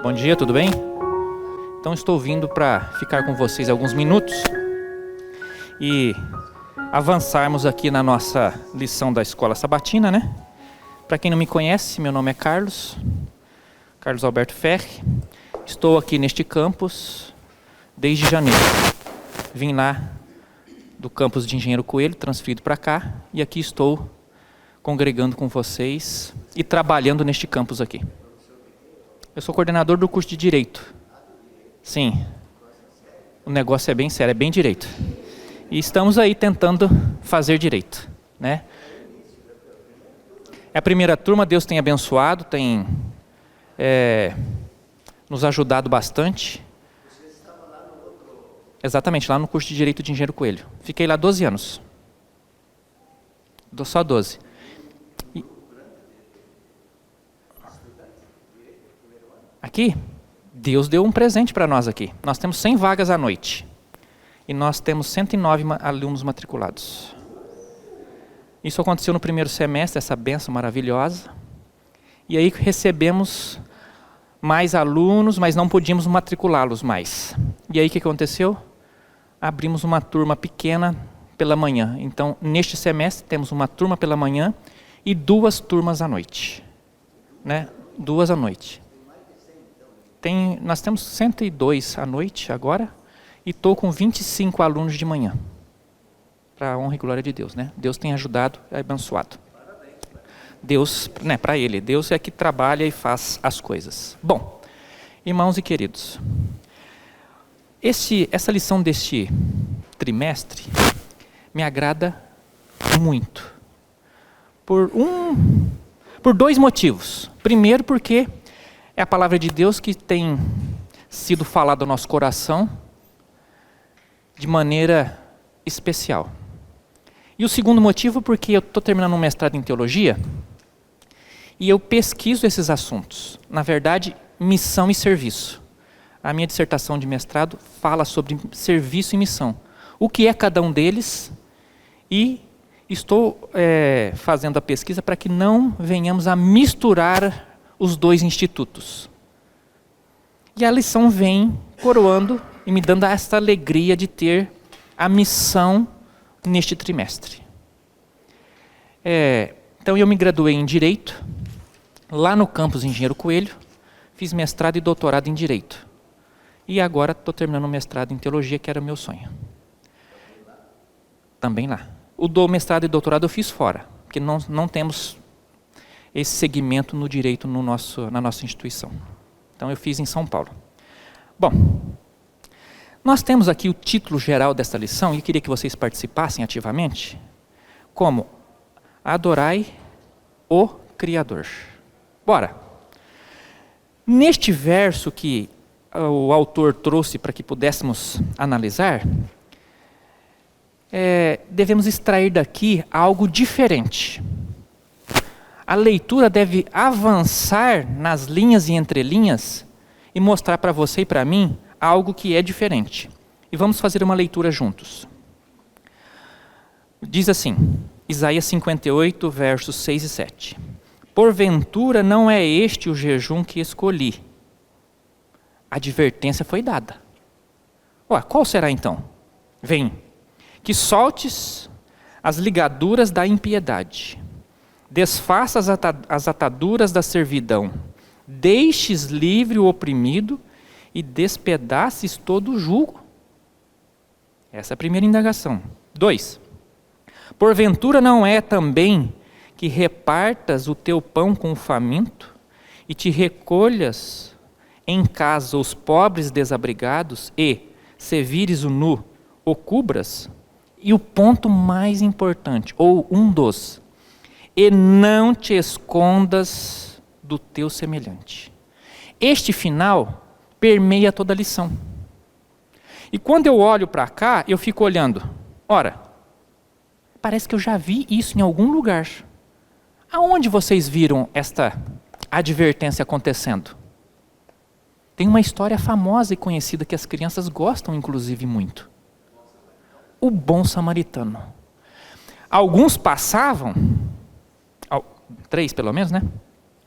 Bom dia, tudo bem? Então estou vindo para ficar com vocês alguns minutos e avançarmos aqui na nossa lição da Escola Sabatina, né? Para quem não me conhece, meu nome é Carlos Alberto Ferri. Estou aqui neste campus desde janeiro. Vim lá do campus de Engenheiro Coelho, transferido para cá, e aqui estou congregando com vocês e trabalhando neste campus aqui. Eu sou coordenador do curso de Direito. Sim, o negócio é bem sério, é bem direito. E estamos aí tentando fazer direito, né? É a primeira turma, Deus tem abençoado, tem nos ajudado bastante. Exatamente, lá no curso de Direito de Engenheiro Coelho. Fiquei lá 12 anos. Só 12. Aqui, Deus deu um presente para nós aqui. Nós temos 100 vagas à noite. E nós temos 109 alunos matriculados. Isso aconteceu no primeiro semestre, essa bênção maravilhosa. E aí recebemos mais alunos, mas não podíamos matriculá-los mais. E aí o que aconteceu? Abrimos uma turma pequena pela manhã. Então, neste semestre, temos uma turma pela manhã e 2 turmas à noite. Né? 2 à noite. Nós temos 102 à noite agora e estou com 25 alunos de manhã. Para a honra e glória de Deus, né? Deus tem ajudado, é abençoado. Deus, né, para Ele, Deus é que trabalha e faz as coisas. Bom, irmãos e queridos, essa lição deste trimestre me agrada muito. Por 2 motivos. Primeiro, porque é a palavra de Deus que tem sido falada ao nosso coração de maneira especial. E o segundo motivo, porque eu estou terminando um mestrado em teologia e eu pesquiso esses assuntos. Na verdade, missão e serviço. A minha dissertação de mestrado fala sobre serviço e missão. O que é cada um deles, e estou fazendo a pesquisa para que não venhamos a misturar os 2 institutos. E a lição vem coroando e me dando esta alegria de ter a missão neste trimestre. Então eu me graduei em Direito, lá no campus Engenheiro Coelho, fiz mestrado e doutorado em Direito. E agora estou terminando o mestrado em Teologia, que era o meu sonho. Também lá. O do mestrado e doutorado eu fiz fora, porque não temos esse segmento no direito na nossa instituição. Então eu fiz em São Paulo. Bom, nós temos aqui o título geral desta lição, e eu queria que vocês participassem ativamente, como Adorai o Criador. Bora! Neste verso que o autor trouxe para que pudéssemos analisar, devemos extrair daqui algo diferente. A leitura deve avançar nas linhas e entrelinhas e mostrar para você e para mim algo que é diferente. E vamos fazer uma leitura juntos. Diz assim, Isaías 58, versos 6 e 7. Porventura não é este o jejum que escolhi. A advertência foi dada. Qual será então? Vem, que soltes as ligaduras da impiedade. Desfaça as ataduras da servidão, deixes livre o oprimido e despedaces todo o jugo. Essa é a primeira indagação. 2. Porventura não é também que repartas o teu pão com o faminto e te recolhas em casa os pobres desabrigados e, se vires o nu, o cubras? E o ponto mais importante, ou um dos: e não te escondas do teu semelhante. Este final permeia toda a lição. E quando eu olho para cá, eu fico olhando. Ora, parece que eu já vi isso em algum lugar. Aonde vocês viram esta advertência acontecendo? Tem uma história famosa e conhecida que as crianças gostam, inclusive, muito. O bom samaritano. Alguns passavam, 3 pelo menos, né?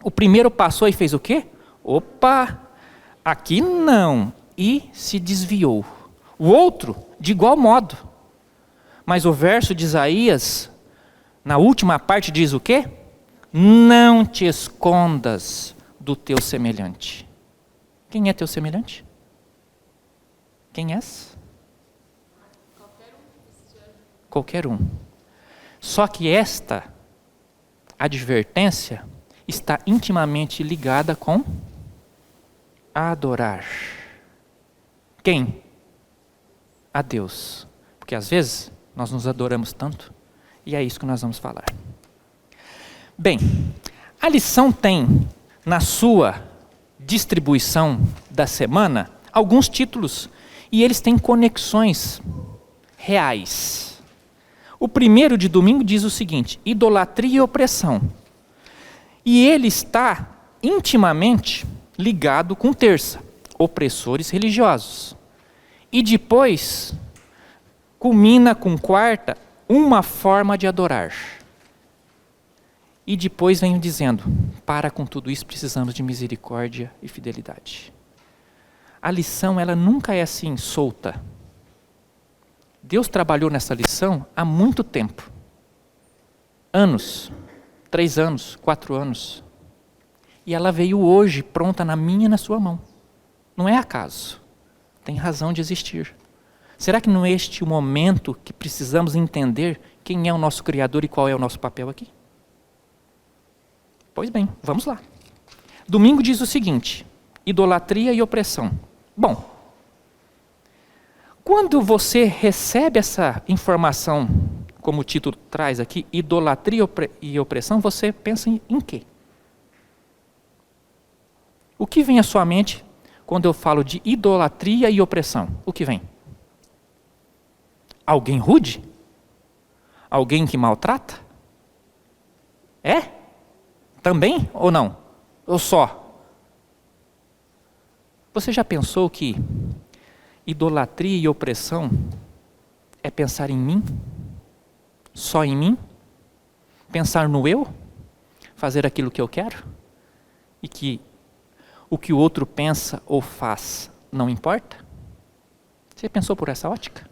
O primeiro passou e fez o quê? Opa! Aqui não, e se desviou. O outro, de igual modo. Mas o verso de Isaías, na última parte, diz o quê? Não te escondas do teu semelhante. Quem é teu semelhante? Quem és? Qualquer um. Só que esta advertência está intimamente ligada com adorar. Quem? A Deus. Porque às vezes nós nos adoramos tanto, e é isso que nós vamos falar. Bem, a lição tem na sua distribuição da semana alguns títulos, e eles têm conexões reais. O primeiro de domingo diz o seguinte: idolatria e opressão. E ele está intimamente ligado com terça, opressores religiosos. E depois culmina com quarta, uma forma de adorar. E depois vem dizendo, para com tudo isso precisamos de misericórdia e fidelidade. A lição, ela nunca é assim, solta. Deus trabalhou nessa lição há muito tempo. Anos, 3 anos, 4 anos. E ela veio hoje, pronta na minha e na sua mão. Não é acaso. Tem razão de existir. Será que não é este o momento que precisamos entender quem é o nosso Criador e qual é o nosso papel aqui? Pois bem, vamos lá. Domingo diz o seguinte: idolatria e opressão. Bom, quando você recebe essa informação, como o título traz aqui, idolatria e opressão, você pensa em quê? O que vem à sua mente quando eu falo de idolatria e opressão? O que vem? Alguém rude? Alguém que maltrata? É? Também ou não? Ou só? Você já pensou que idolatria e opressão é pensar em mim? Só em mim? Pensar no eu? Fazer aquilo que eu quero? E que o que o outro pensa ou faz não importa? Você pensou por essa ótica?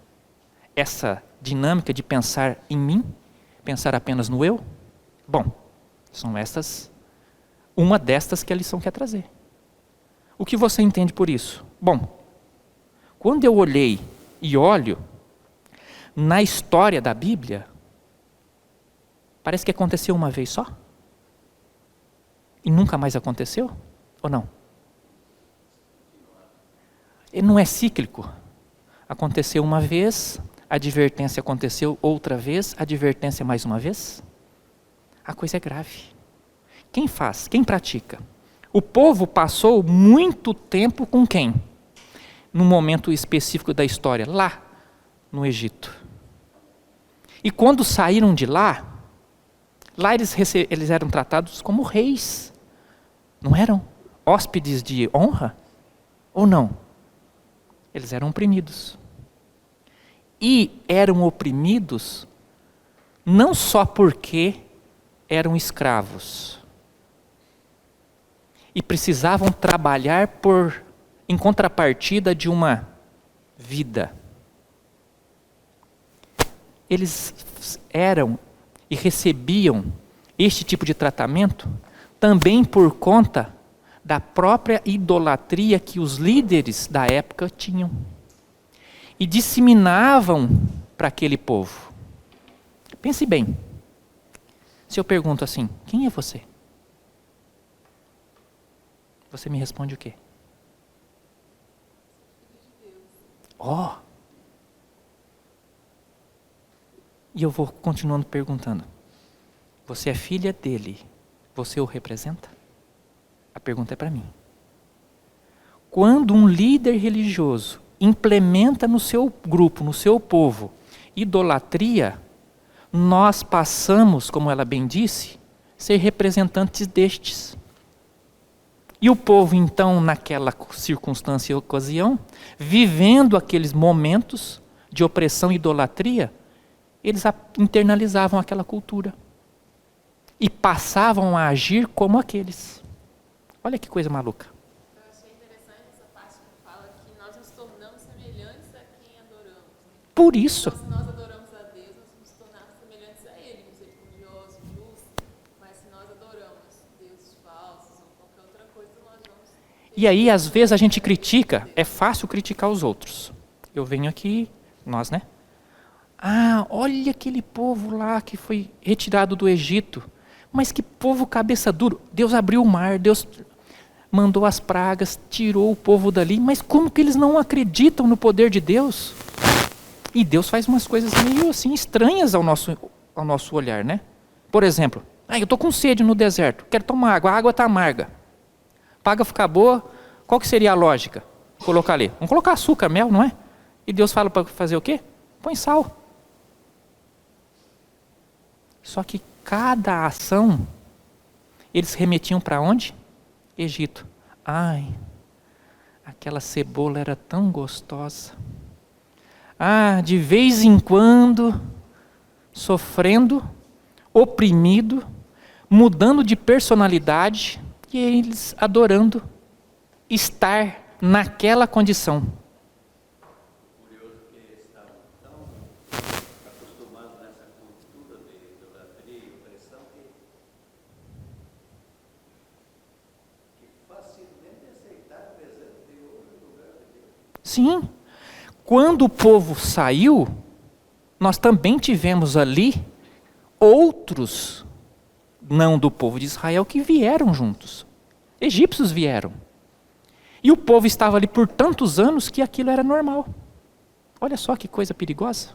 Essa dinâmica de pensar em mim? Pensar apenas no eu? Bom, são uma destas que a lição quer trazer. O que você entende por isso? Bom, quando eu olhei e olho na história da Bíblia, parece que aconteceu uma vez só. E nunca mais aconteceu? Ou não? Ele não é cíclico. Aconteceu uma vez, a advertência aconteceu outra vez, a advertência mais uma vez. A coisa é grave. Quem faz? Quem pratica? O povo passou muito tempo com quem? Num momento específico da história, lá no Egito. E quando saíram de lá eles eram tratados como reis. Não eram hóspedes de honra? Ou não? Eles eram oprimidos. E eram oprimidos não só porque eram escravos. E precisavam trabalhar em contrapartida de uma vida. Eles eram e recebiam este tipo de tratamento também por conta da própria idolatria que os líderes da época tinham. E disseminavam para aquele povo. Pense bem. Se eu pergunto assim, quem é você? Você me responde o quê? Oh! E eu vou continuando perguntando. Você é filha dele? Você o representa? A pergunta é para mim. Quando um líder religioso implementa no seu grupo, no seu povo, idolatria, nós passamos, como ela bem disse, ser representantes destes. E o povo, então, naquela circunstância e ocasião, vivendo aqueles momentos de opressão e idolatria, eles internalizavam aquela cultura. E passavam a agir como aqueles. Olha que coisa maluca. Eu achei interessante essa Por isso. Se nós adoramos a Deus, nós nos tornamos semelhantes a Ele, misericordioso, justo. Mas se nós adoramos deuses falsos ou qualquer outra coisa, nós vamos... E aí, às vezes, a gente critica, é fácil criticar os outros. Eu venho aqui, nós, né? Ah, olha aquele povo lá que foi retirado do Egito. Mas que povo cabeça duro. Deus abriu o mar, Deus mandou as pragas, tirou o povo dali. Mas como que eles não acreditam no poder de Deus? E Deus faz umas coisas meio assim estranhas ao nosso olhar, né? Por exemplo, eu estou com sede no deserto, quero tomar água, a água está amarga. Para a água ficar boa, qual que seria a lógica? Colocar ali. Vamos colocar açúcar, mel, não é? E Deus fala para fazer o quê? Põe sal. Só que cada ação, eles remetiam para onde? Egito. Ai, aquela cebola era tão gostosa. Ah, de vez em quando, sofrendo, oprimido, mudando de personalidade, e eles adorando estar naquela condição. Curioso que estavam tão acostumados nessa cultura de idolatria e opressão que facilmente aceitaram o presente de Deus no lugar de Deus. Sim. Quando o povo saiu, nós também tivemos ali outros, não do povo de Israel, que vieram juntos. Egípcios vieram. E o povo estava ali por tantos anos que aquilo era normal. Olha só que coisa perigosa.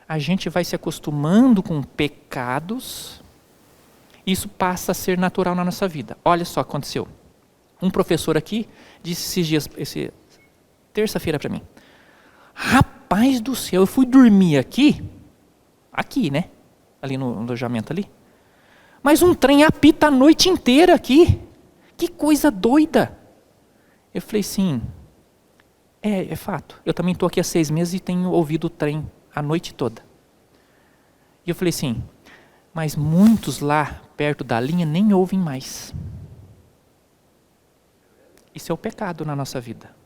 A gente vai se acostumando com pecados, isso passa a ser natural na nossa vida. Olha só o que aconteceu. Um professor aqui disse esses dias, terça-feira para mim, rapaz do céu, eu fui dormir aqui, né? Ali no alojamento ali. Mas um trem apita a noite inteira aqui. Que coisa doida. Eu falei, sim, é fato. Eu também estou aqui há 6 meses e tenho ouvido o trem a noite toda. E eu falei assim, mas muitos lá perto da linha nem ouvem mais. Isso é o pecado na nossa vida.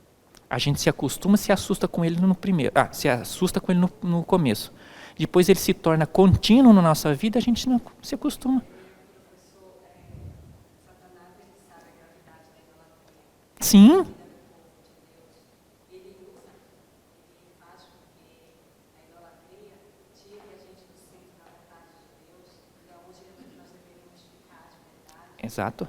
A gente se acostuma, se assusta com ele no primeiro. Se assusta com ele no começo. Depois ele se torna contínuo na nossa vida, a gente não se acostuma. Sim. Exato.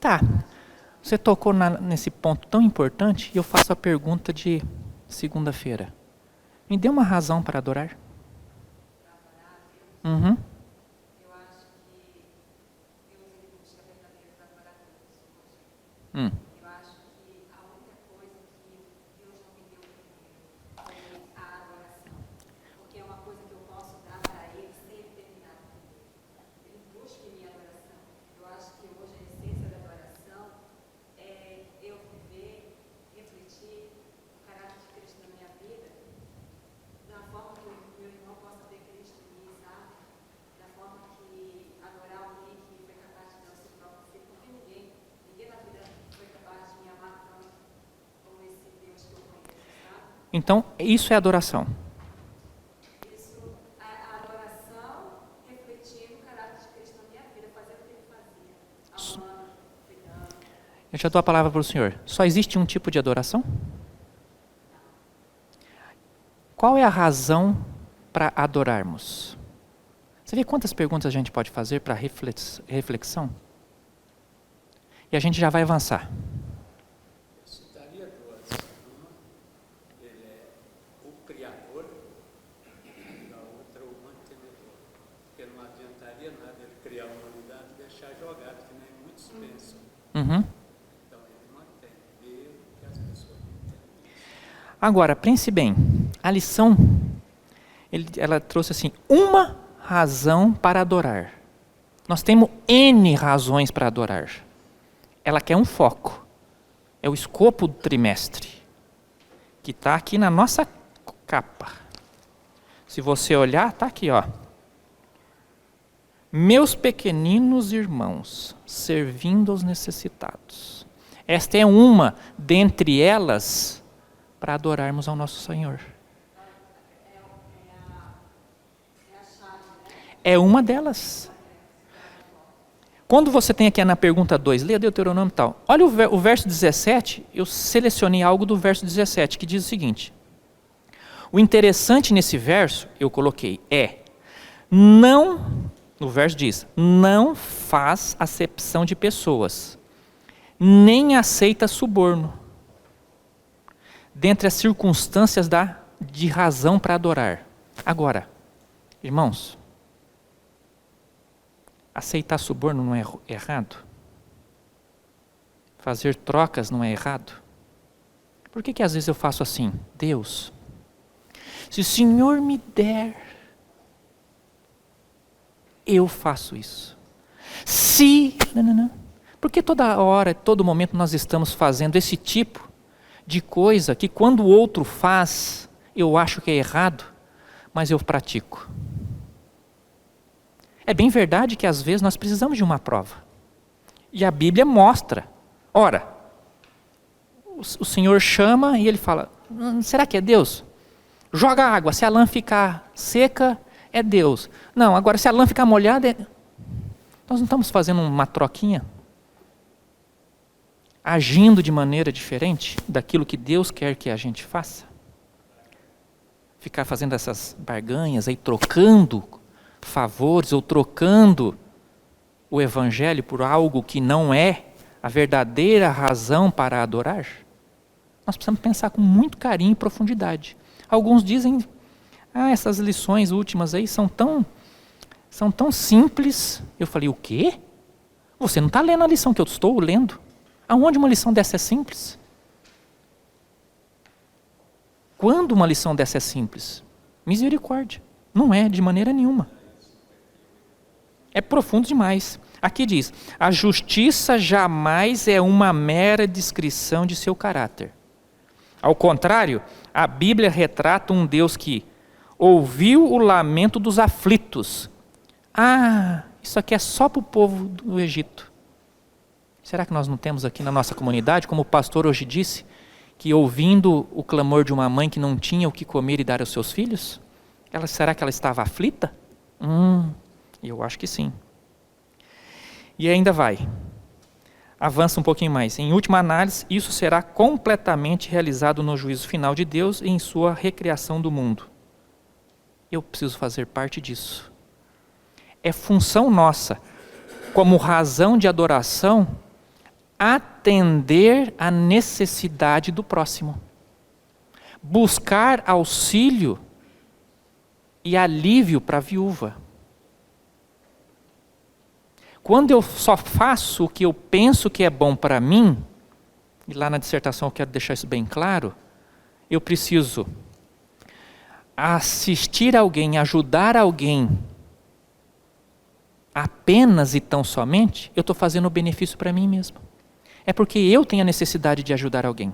Tá, você tocou nesse ponto tão importante e eu faço a pergunta de segunda-feira. Me dê uma razão para adorar? Uhum. Eu acho que Deus ele busca verdadeiros adoradores hoje. Eu acho que a única coisa que Deus não me deu primeiro é a adoração. Porque é uma coisa que eu posso dar para Ele sem Ele terminar comigo. Ele busca em minha adoração. Eu acho que hoje a essência da adoração é eu viver, refletir o caráter de Cristo na minha vida, da forma que o meu irmão possa ver Cristo em mim, sabe? Da forma que adorar alguém que foi capaz de dar o seu próprio filho, porque ninguém na vida foi capaz de me amar tanto como esse Deus que eu conheço, sabe? Então, isso é adoração. Isso, a adoração refletindo o caráter de Cristo na minha vida, fazendo o que ele fazia, amando, cuidando. Eu já dou a palavra para o senhor. Só existe um tipo de adoração? Qual é a razão para adorarmos? Você vê quantas perguntas a gente pode fazer para reflexão? E a gente já vai avançar. Eu citaria duas. Uma, ele é o Criador, e a outra, o mantenedor. Porque não adiantaria nada ele criar a humanidade e deixar jogado, que nem muitos pensam. Uhum. Então ele mantém, mesmo que as pessoas não entendam. Agora, pense bem. A lição, ela trouxe assim, uma razão para adorar. Nós temos N razões para adorar. Ela quer um foco. É o escopo do trimestre. Que está aqui na nossa capa. Se você olhar, está aqui, ó. Meus pequeninos irmãos, servindo aos necessitados. Esta é uma dentre elas para adorarmos ao nosso Senhor. É uma delas. Quando você tem aqui na pergunta 2, leia Deuteronômio e tal. Olha o verso 17, eu selecionei algo do verso 17, que diz o seguinte. O interessante nesse verso, eu coloquei, no verso diz, não faz acepção de pessoas, nem aceita suborno, dentre as circunstâncias de razão para adorar. Agora, irmãos, aceitar suborno não é errado? Fazer trocas não é errado? Por que às vezes eu faço assim? Deus, se o Senhor me der, eu faço isso. Porque toda hora, todo momento nós estamos fazendo esse tipo de coisa que quando o outro faz, eu acho que é errado, mas eu pratico. É bem verdade que às vezes nós precisamos de uma prova. E a Bíblia mostra. Ora, o Senhor chama e ele fala, será que é Deus? Joga água, se a lã ficar seca, é Deus. Não, agora se a lã ficar molhada, nós não estamos fazendo uma troquinha? Agindo de maneira diferente daquilo que Deus quer que a gente faça? Ficar fazendo essas barganhas aí, trocando favores ou trocando o evangelho por algo que não é a verdadeira razão para adorar? Nós precisamos pensar com muito carinho e profundidade. Alguns dizem, essas lições últimas aí são tão simples. Eu falei, o quê? Você não está lendo a lição que eu estou lendo? Aonde uma lição dessa é simples? Quando uma lição dessa é simples? Misericórdia. Não é, de maneira nenhuma. É profundo demais. Aqui diz, a justiça jamais é uma mera descrição de seu caráter. Ao contrário, a Bíblia retrata um Deus que ouviu o lamento dos aflitos. Isso aqui é só para o povo do Egito. Será que nós não temos aqui na nossa comunidade, como o pastor hoje disse, que ouvindo o clamor de uma mãe que não tinha o que comer e dar aos seus filhos, será que ela estava aflita? Eu acho que sim. E ainda vai. Avança um pouquinho mais. Em última análise, isso será completamente realizado no juízo final de Deus e em sua recriação do mundo. Eu preciso fazer parte disso. É função nossa, como razão de adoração, atender à necessidade do próximo. Buscar auxílio e alívio para a viúva. Quando eu só faço o que eu penso que é bom para mim, e lá na dissertação eu quero deixar isso bem claro, eu preciso assistir alguém, ajudar alguém, apenas e tão somente, eu estou fazendo o benefício para mim mesmo. É porque eu tenho a necessidade de ajudar alguém.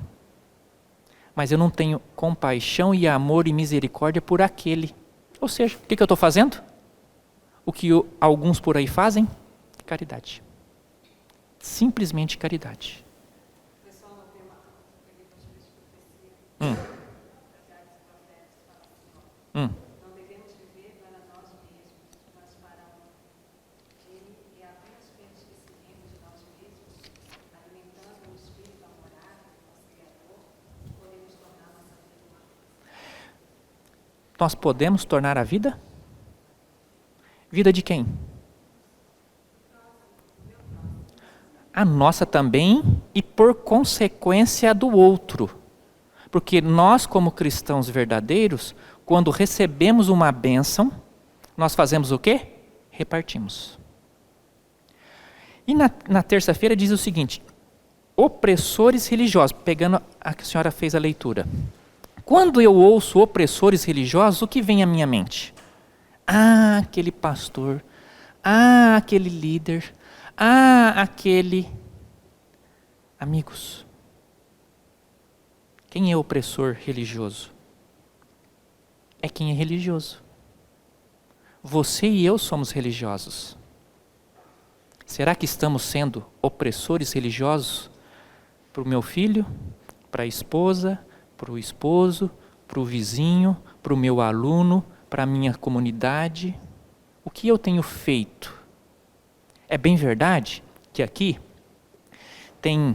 Mas eu não tenho compaixão e amor e misericórdia por aquele. Ou seja, o que eu estou fazendo? O que alguns por aí fazem? Caridade. Simplesmente caridade. O pessoal não tem uma pergunta de profecia. Não devemos viver para nós mesmos, mas para Ele, e apenas pelo esquecimento de nós mesmos, alimentando o espírito amorável, nosso Criador, podemos tornar nossa vida uma. Nós podemos tornar a vida? Vida de quem? A nossa também e por consequência do outro. Porque nós, como cristãos verdadeiros, quando recebemos uma bênção, nós fazemos o quê? Repartimos. E na terça-feira diz o seguinte, opressores religiosos, pegando a que a senhora fez a leitura. Quando eu ouço opressores religiosos, o que vem à minha mente? Aquele pastor, aquele líder, aquele... Amigos, quem é opressor religioso? é quem é religioso. Você e eu somos religiosos. Será que estamos sendo opressores religiosos para o meu filho, para a esposa, para o esposo, para o vizinho, para o meu aluno, para a minha comunidade? O que eu tenho feito? É bem verdade que aqui tem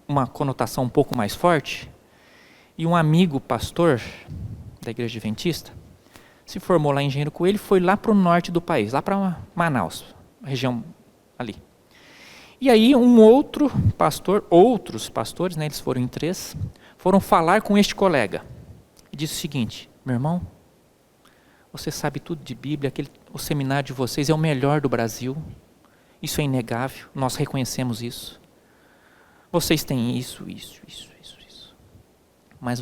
uma conotação um pouco mais forte, e um amigo pastor da Igreja Adventista se formou lá em Engenheiro Coelho e foi lá para o norte do país, lá para Manaus, região ali. E aí outros pastores, né, eles foram em 3, foram falar com este colega e disse o seguinte: meu irmão, você sabe tudo de Bíblia, o seminário de vocês é o melhor do Brasil, isso é inegável, nós reconhecemos isso. Vocês têm isso. Mas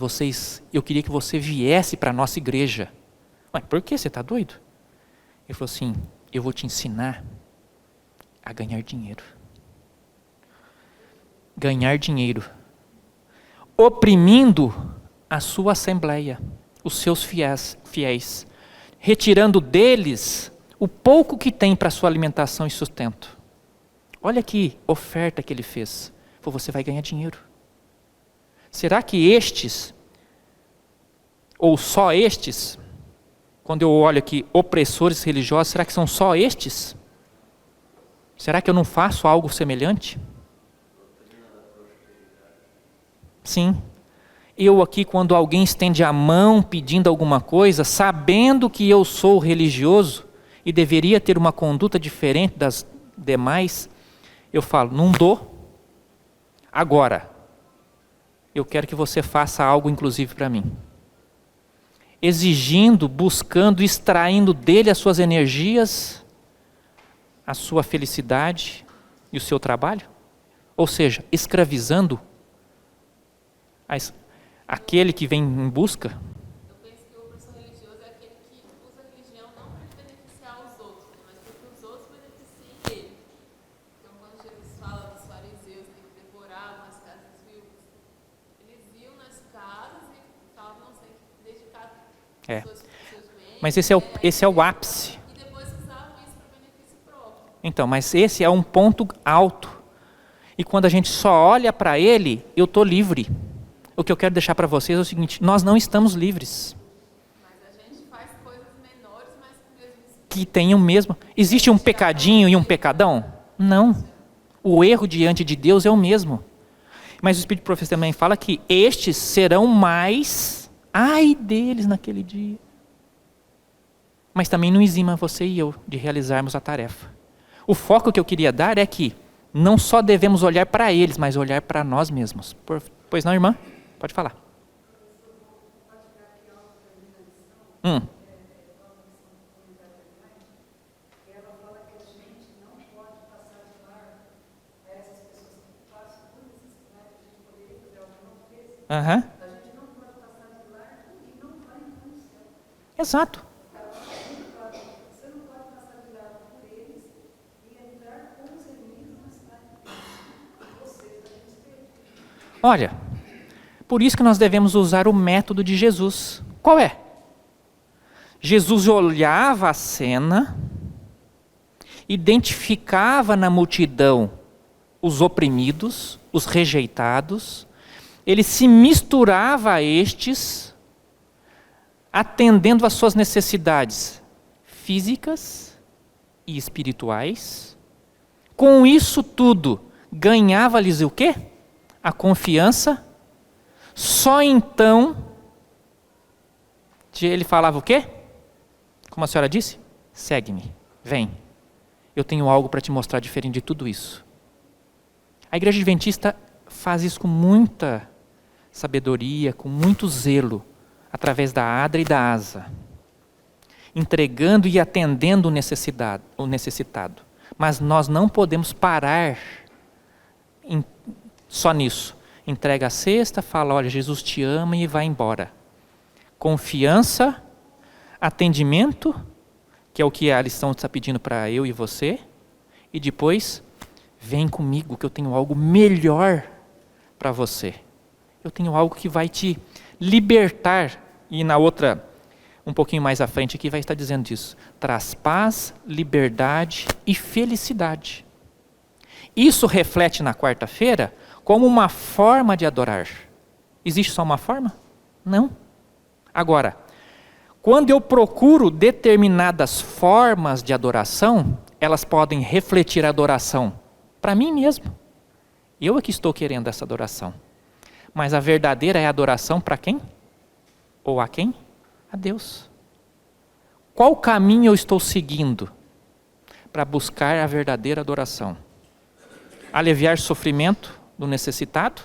eu queria que você viesse para a nossa igreja. Ué, por que? Você está doido? Ele falou assim: eu vou te ensinar a ganhar dinheiro. Ganhar dinheiro. Oprimindo a sua assembleia, os seus fiéis. Retirando deles o pouco que tem para sua alimentação e sustento. Olha que oferta que ele fez. Falou: você vai ganhar dinheiro. Será que estes, ou só estes, quando eu olho aqui, opressores religiosos, será que são só estes? Será que eu não faço algo semelhante? Sim. Eu aqui, quando alguém estende a mão pedindo alguma coisa, sabendo que eu sou religioso e deveria ter uma conduta diferente das demais, eu falo: não dou. Agora, eu quero que você faça algo inclusive para mim. Exigindo, buscando, extraindo dele as suas energias, a sua felicidade e o seu trabalho. Ou seja, escravizando aquele que vem em busca. Eu penso que o opressor religioso é aquele que usa a religião não para beneficiar os outros, mas para que os outros beneficiem ele. Então, quando Jesus fala dos fariseus que devoravam as casas viúvas, eles iam nas casas e falavam: não, sei, dedicar seus bens. Mas esse é o ápice. E depois usavam isso para benefício próprio. Então, mas esse é um ponto alto. E quando a gente só olha para ele, eu estou livre. O que eu quero deixar para vocês é o seguinte: nós não estamos livres. Mas a gente faz coisas menores, mas com o mesmo espírito. Que tem o mesmo. Existe um pecadinho e um pecadão? Não. O erro diante de Deus é o mesmo. Mas o Espírito de Profecia também fala que estes serão mais, ai deles naquele dia. Mas também não exima você e eu de realizarmos a tarefa. O foco que eu queria dar é que não só devemos olhar para eles, mas olhar para nós mesmos. Pois não, irmã? Pode falar. Ela fala que a gente não pode passar de lar a essas pessoas que passam por necessidade, a gente poderia fazer algo que não fez. A gente não pode passar de lar e não vai no céu. Exato. Você não pode passar de lar por eles e entrar com os inimigos na cidade deles. Você está no espelho. Olha, por isso que nós devemos usar o método de Jesus. Qual é? Jesus olhava a cena, identificava na multidão os oprimidos, os rejeitados, ele se misturava a estes, atendendo às suas necessidades físicas e espirituais. Com isso tudo, ganhava-lhes o quê? A confiança. Só então, ele falava o quê? Como a senhora disse? Segue-me, vem. Eu tenho algo para te mostrar diferente de tudo isso. A Igreja Adventista faz isso com muita sabedoria, com muito zelo, através da ADRA e da ASA. Entregando e atendendo o necessitado. Mas nós não podemos parar só nisso. Entrega a cesta, fala: olha, Jesus te ama, e vai embora. Confiança, atendimento, que é o que a lição está pedindo para eu e você, e depois, vem comigo que eu tenho algo melhor para você. Eu tenho algo que vai te libertar. E na outra um pouquinho mais à frente aqui vai estar dizendo isso. Traz paz, liberdade e felicidade. Isso reflete na quarta-feira como uma forma de adorar. Existe só uma forma? Não. Agora, quando eu procuro determinadas formas de adoração, elas podem refletir a adoração para mim mesmo. Eu é que estou querendo essa adoração. Mas a verdadeira é a adoração para quem? Ou a quem? A Deus. Qual caminho eu estou seguindo para buscar a verdadeira adoração? Aliviar sofrimento do necessitado,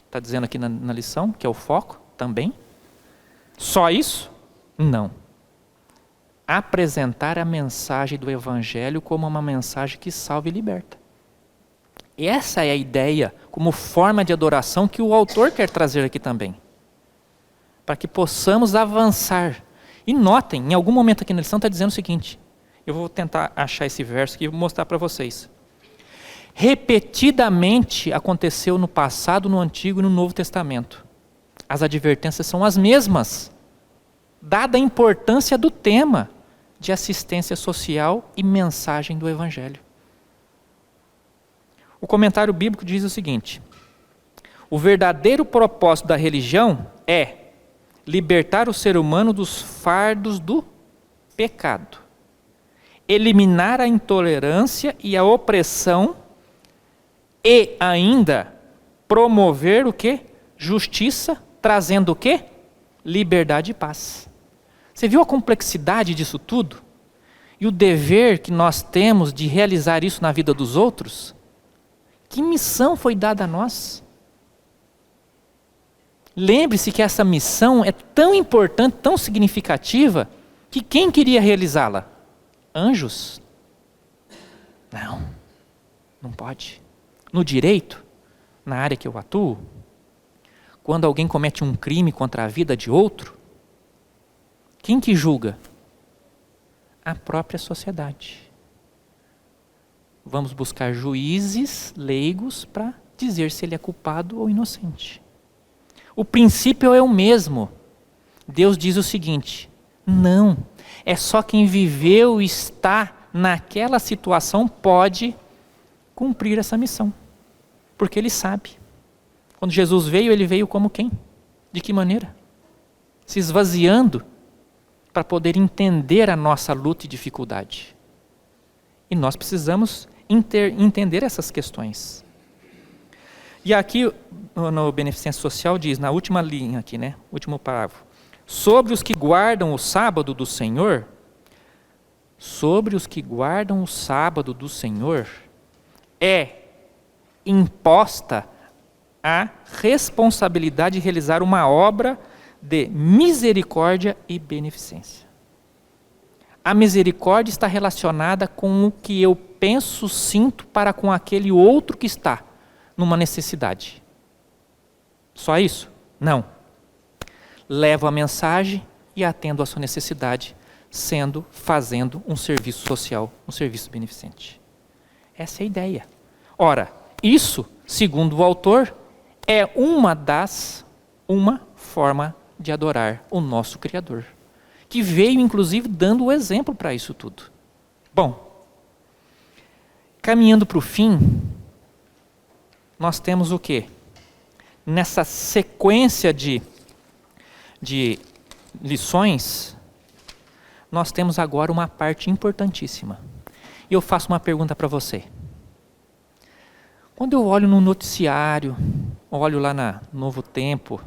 está dizendo aqui na lição, que é o foco também. Só isso? Não. Apresentar a mensagem do Evangelho como uma mensagem que salva e liberta. Essa é a ideia, como forma de adoração, que o autor quer trazer aqui também. Para que possamos avançar. E notem, em algum momento aqui na lição está dizendo o seguinte, eu vou tentar achar esse verso aqui e vou mostrar para vocês. Repetidamente aconteceu no passado, no Antigo e no Novo Testamento. As advertências são as mesmas, dada a importância do tema de assistência social e mensagem do Evangelho. O comentário bíblico diz o seguinte: o verdadeiro propósito da religião é libertar o ser humano dos fardos do pecado, eliminar a intolerância e a opressão e ainda promover o quê? Justiça, trazendo o quê? Liberdade e paz. Você viu a complexidade disso tudo? E o dever que nós temos de realizar isso na vida dos outros? Que missão foi dada a nós? Lembre-se que essa missão é tão importante, tão significativa, que quem queria realizá-la? Anjos? Não, não pode. No direito, na área que eu atuo, quando alguém comete um crime contra a vida de outro, quem que julga? A própria sociedade. Vamos buscar juízes leigos para dizer se ele é culpado ou inocente. O princípio é o mesmo. Deus diz o seguinte: não, é só quem viveu e está naquela situação pode cumprir essa missão. Porque ele sabe. Quando Jesus veio, ele veio como quem? De que maneira? Se esvaziando para poder entender a nossa luta e dificuldade. E nós precisamos entender essas questões. E aqui no Beneficência Social diz, na última linha aqui, né? Último parágrafo. Sobre os que guardam o sábado do Senhor, é imposta a responsabilidade de realizar uma obra de misericórdia e beneficência. A misericórdia está relacionada com o que eu penso, sinto para com aquele outro que está numa necessidade. Só isso? Não. Levo a mensagem e atendo a sua necessidade, fazendo um serviço social, um serviço beneficente. Essa é a ideia. Ora, isso, segundo o autor, é uma forma de adorar o nosso Criador, que veio, inclusive, dando o exemplo para isso tudo. Bom, caminhando para o fim, nós temos o quê? Nessa sequência de lições, nós temos agora uma parte importantíssima. E eu faço uma pergunta para você. Quando eu olho no noticiário, olho lá na Novo Tempo,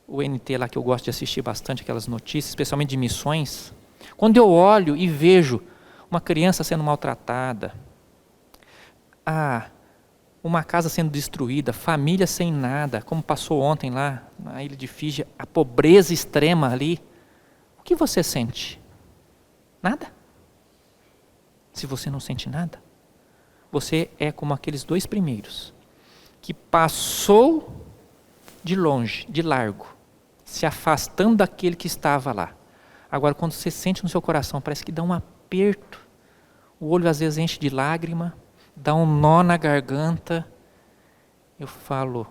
o NT lá que eu gosto de assistir bastante, aquelas notícias, especialmente de missões, quando eu olho e vejo uma criança sendo maltratada, uma casa sendo destruída, família sem nada, como passou ontem lá na ilha de Fiji, a pobreza extrema ali, o que você sente? Nada. Se você não sente nada, você é como aqueles dois primeiros, que passou de longe, de largo, se afastando daquele que estava lá. Agora, quando você sente no seu coração, parece que dá um aperto, o olho às vezes enche de lágrima, dá um nó na garganta. Eu falo,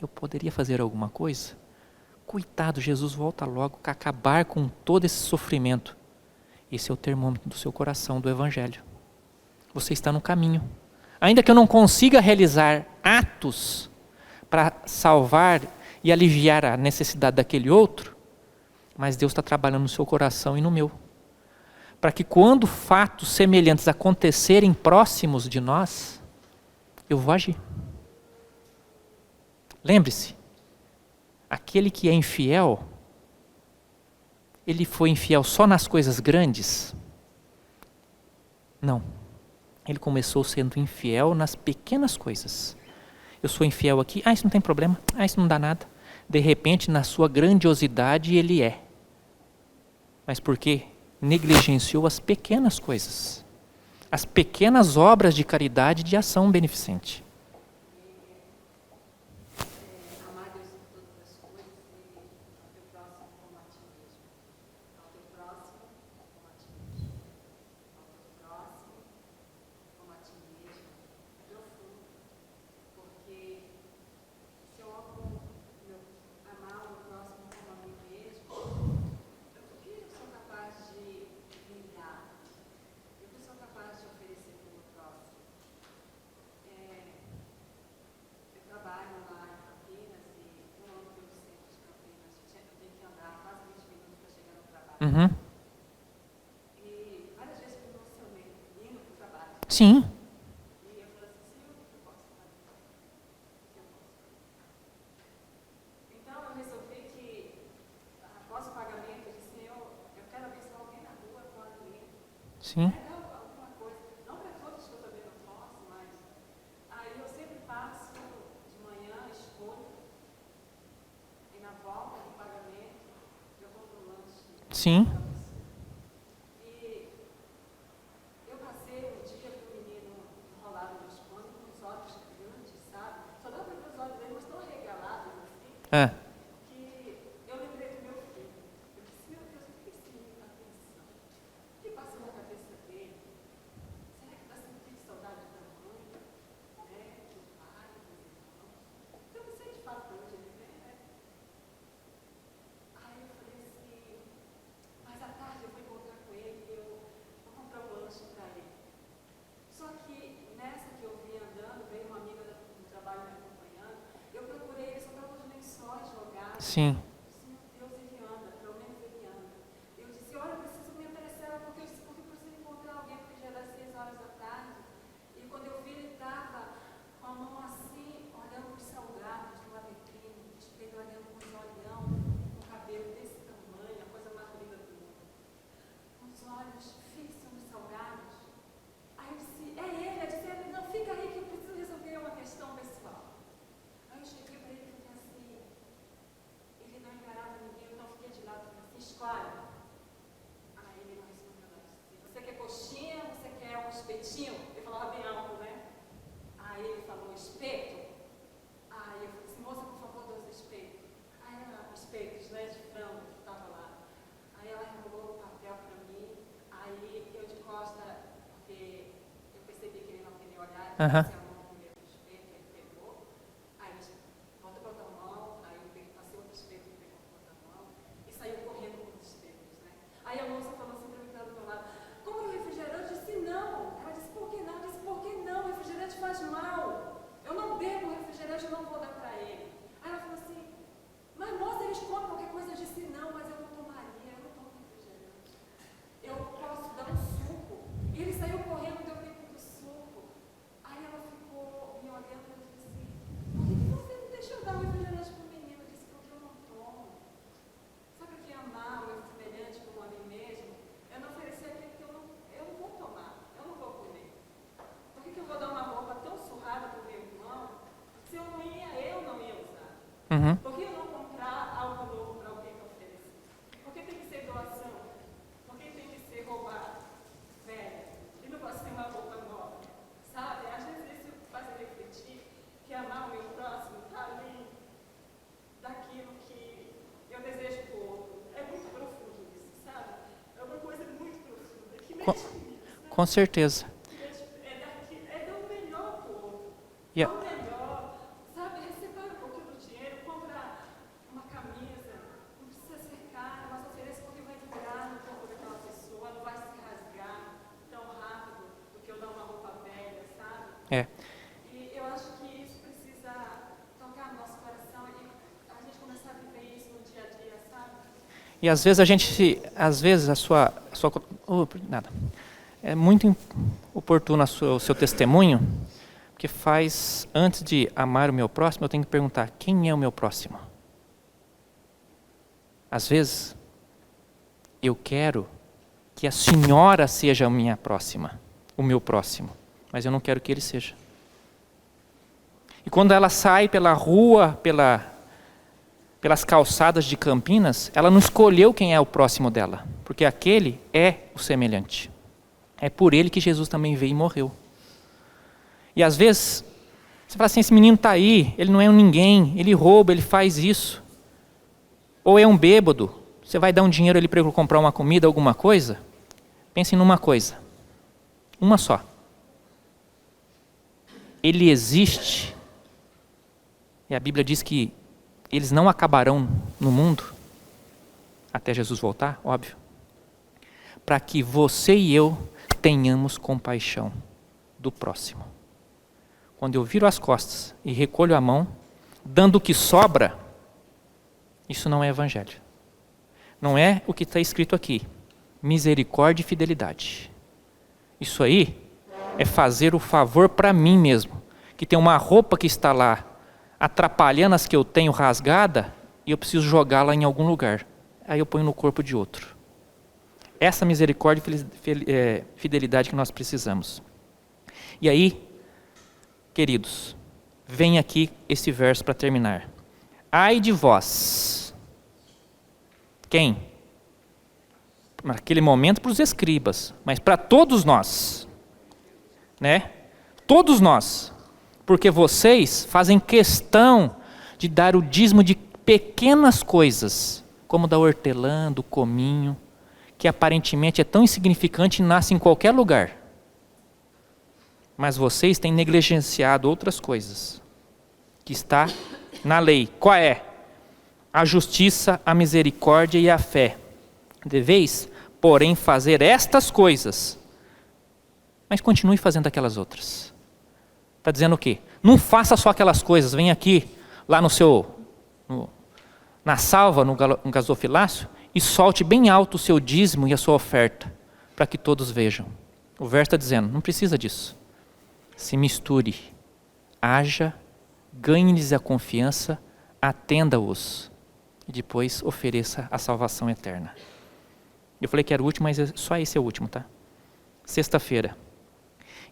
eu poderia fazer alguma coisa? Coitado, Jesus volta logo para acabar com todo esse sofrimento. Esse é o termômetro do seu coração, do Evangelho. Você está no caminho. Ainda que eu não consiga realizar atos para salvar e aliviar a necessidade daquele outro, mas Deus está trabalhando no seu coração e no meu. Para que quando fatos semelhantes acontecerem próximos de nós, eu vou agir. Lembre-se, aquele que é infiel, ele foi infiel só nas coisas grandes? Não. Ele começou sendo infiel nas pequenas coisas. Eu sou infiel aqui, isso não tem problema, isso não dá nada. De repente, na sua grandiosidade, ele é. Mas por quê? Negligenciou as pequenas coisas. As pequenas obras de caridade e de ação beneficente. Amar Deus em todas as coisas e ao teu próximo como a ti mesmo. Ao teu próximo como a ti mesmo. Ao teu próximo como a ti mesmo. É profundo. Porque se eu amo amar o meu próximo como a mim mesmo, o que eu sou capaz de brindar? O que eu sou capaz de oferecer para o meu próximo? Eu trabalho lá em Campinas e eu ando pelo centro de Campinas. Eu tenho que andar quase 20 minutos para chegar no trabalho. Uhum. E várias vezes eu me emocionei indo para o trabalho. Sim. E eu falei assim, Senhor, o que eu posso fazer? O que eu posso fazer? Então eu resolvi que, após o pagamento, eu disse, Senhor, eu quero abençoar alguém na rua com alimento. Sim. Alguma coisa. Não para todos que eu também não posso, mas aí eu sempre passo de manhã, escolho, e na volta do pagamento, eu compro um lanche. Sim. E eu passei um dia com o menino enrolado nos panos, com os olhos grandes, sabe? Só dá para ver os olhos dele, mas tão regalados assim, que eu lembrei do meu filho. Eu disse, meu Deus, o que esse menino está pensando? O que passou na cabeça dele? Será que está sentindo saudade da mãe, do pai, dos irmãos? Eu não sei de fato para onde ele vem, né? Aí eu falei assim, mas à tarde eu vou encontrar com ele e eu vou comprar um lanche para ele. Só que nessa que eu vim andando, veio uma amiga do trabalho me acompanhando, eu procurei, ele só estava os lençóis jogados. Sim. Eu disse, meu Deus, ele anda, pelo menos ele anda. Eu disse, olha, eu preciso me interessar, porque eu disse, porque eu preciso encontrar alguém, porque já era 6 horas da tarde. E quando eu vi, ele estava com a mão assim, olhando os salgados numa vitrine, ele olhando com os olhão, com o cabelo desse tamanho, a coisa mais linda do mundo. Com os olhos fixos nos salgados. Aí eu disse, é ele, eu disse, não, fica aí que eu preciso resolver uma questão pessoal. Aí eu cheguei para ele e falei assim, ele não encarava ninguém, então eu fiquei de lado e falei assim, escolhe. Aí ele não respondeu nada. Você quer coxinha, você quer um espetinho? Ele falava bem alto, né? Aí ele falou, espeto? Aí eu falei assim, moça, por favor, 2 espetos. Aí ela, espetos, né, de frango, que estava lá. Aí ela enrolou o papel para mim, aí eu de costa, porque eu percebi que ele não queria olhar, eu passei a mão primeiro no espeto, ele pegou. Aí eu disse, volta para outra mão, aí eu passei outro espeto, ele pegou com outra mão, e saiu correndo com os espetos, né? Aí a moça falou assim para mim, que estava do meu lado, compra um refrigerante? Eu disse, não. Ela disse, por que não? Eu disse, por que não? O refrigerante faz mal. Eu não bebo refrigerante, eu não vou dar para ele. Aí ela falou assim, mas moça, eles comem qualquer coisa. Eu disse, não, mas eu não tomaria, eu não tomo refrigerante. Eu posso dar um suco. E ele saiu correndo, deu tempo do suco. Aí ela ficou me olhando e eu disse assim, por que você não deixou eu dar um refrigerante para o menino? Eu disse, porque eu não tomo. Sabe o que é amar o meu semelhante como a mim mesmo? Eu não oferecer aquilo que eu não vou tomar, eu não vou comer. Por que eu vou dar uma roupa tão surrada para o meu irmão, se eu não ia usar? Uhum. Por que eu não comprar algo novo para alguém que oferecer? Por que tem que ser doação? Por que tem que ser roubar velho? E não posso ter uma roupa nova? Sabe? Às vezes isso faz eu refletir que amar o meu próximo está além daquilo que eu desejo para o outro. É muito profundo isso, sabe? É uma coisa muito profunda que mexe comigo. Com certeza. É dar o melhor para o outro. Yeah. Dar o melhor, sabe? Separar um pouquinho do dinheiro, comprar uma camisa, É. E eu acho que isso precisa tocar no nosso coração e a gente começar a viver isso no dia a dia, sabe? E às vezes a sua nada. É muito oportuno o seu testemunho, porque faz, antes de amar o meu próximo, eu tenho que perguntar, quem é o meu próximo? Às vezes, eu quero que a senhora seja a minha próxima, o meu próximo, mas eu não quero que ele seja. E quando ela sai pela rua, pelas calçadas de Campinas, ela não escolheu quem é o próximo dela, porque aquele é o semelhante. É por ele que Jesus também veio e morreu. E às vezes, você fala assim, esse menino está aí, ele não é um ninguém, ele rouba, ele faz isso. Ou é um bêbado, você vai dar um dinheiro ali para ele comprar uma comida, alguma coisa? Pense numa coisa, uma só. Ele existe, e a Bíblia diz que eles não acabarão no mundo, até Jesus voltar, óbvio, para que você e eu tenhamos compaixão do próximo. Quando eu viro as costas e recolho a mão, dando o que sobra, isso não é evangelho. Não é o que está escrito aqui. Misericórdia e fidelidade. Isso aí é fazer o favor para mim mesmo, que tem uma roupa que está lá, atrapalhando as que eu tenho rasgada, e eu preciso jogá-la em algum lugar. Aí eu ponho no corpo de outro. Essa misericórdia e fidelidade que nós precisamos. E aí, queridos, vem aqui esse verso para terminar. Ai de vós. Quem? Naquele momento para os escribas, mas para todos nós. Né? Todos nós. Porque vocês fazem questão de dar o dízimo de pequenas coisas, como da hortelã, do cominho, que aparentemente é tão insignificante e nasce em qualquer lugar. Mas vocês têm negligenciado outras coisas, que está na lei. Qual é? A justiça, a misericórdia e a fé. Deveis, porém, fazer estas coisas, mas continue fazendo aquelas outras. Está dizendo o quê? Não faça só aquelas coisas, vem aqui, lá na salva, no gasofilácio, e solte bem alto o seu dízimo e a sua oferta, para que todos vejam. O verso está dizendo, não precisa disso. Se misture, haja, ganhe-lhes a confiança, atenda-os, e depois ofereça a salvação eterna. Eu falei que era o último, mas só esse é o último, tá? Sexta-feira.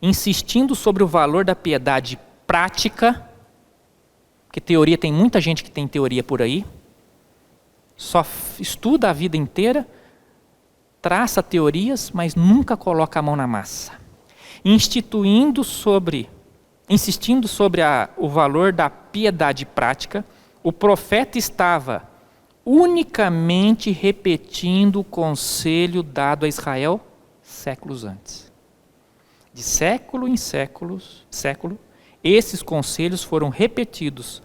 Insistindo sobre o valor da piedade prática, porque teoria, tem muita gente que tem teoria por aí, só estuda a vida inteira, traça teorias, mas nunca coloca a mão na massa. Insistindo sobre o valor da piedade prática, o profeta estava unicamente repetindo o conselho dado a Israel séculos antes. De século em século, esses conselhos foram repetidos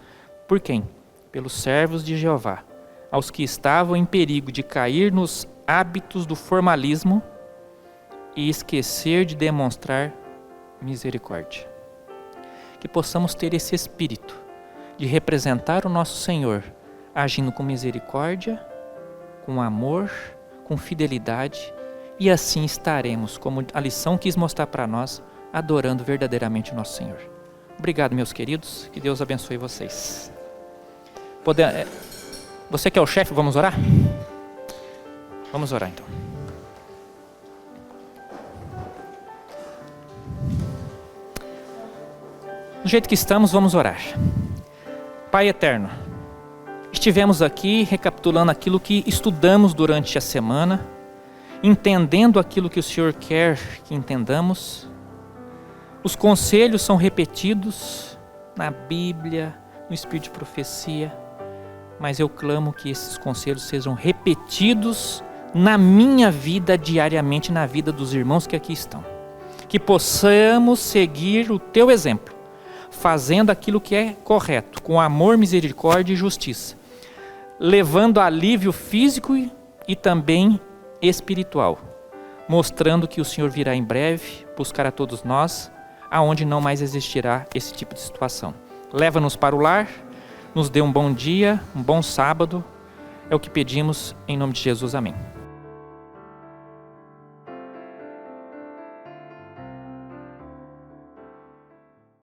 por quem? Pelos servos de Jeová, aos que estavam em perigo de cair nos hábitos do formalismo e esquecer de demonstrar misericórdia. Que possamos ter esse espírito de representar o nosso Senhor, agindo com misericórdia, com amor, com fidelidade, e assim estaremos, como a lição quis mostrar para nós, adorando verdadeiramente o nosso Senhor. Obrigado, meus queridos, que Deus abençoe vocês. Você que é o chefe, vamos orar? Vamos orar então. Do jeito que estamos, vamos orar. Pai eterno, estivemos aqui recapitulando aquilo que estudamos durante a semana, entendendo aquilo que o Senhor quer que entendamos. Os conselhos são repetidos na Bíblia, no Espírito de profecia, mas eu clamo que esses conselhos sejam repetidos na minha vida diariamente, na vida dos irmãos que aqui estão. Que possamos seguir o teu exemplo, fazendo aquilo que é correto, com amor, misericórdia e justiça, levando alívio físico e também espiritual, mostrando que o Senhor virá em breve buscar a todos nós, aonde não mais existirá esse tipo de situação. Leva-nos para o lar, nos dê um bom dia, um bom sábado. É o que pedimos em nome de Jesus. Amém.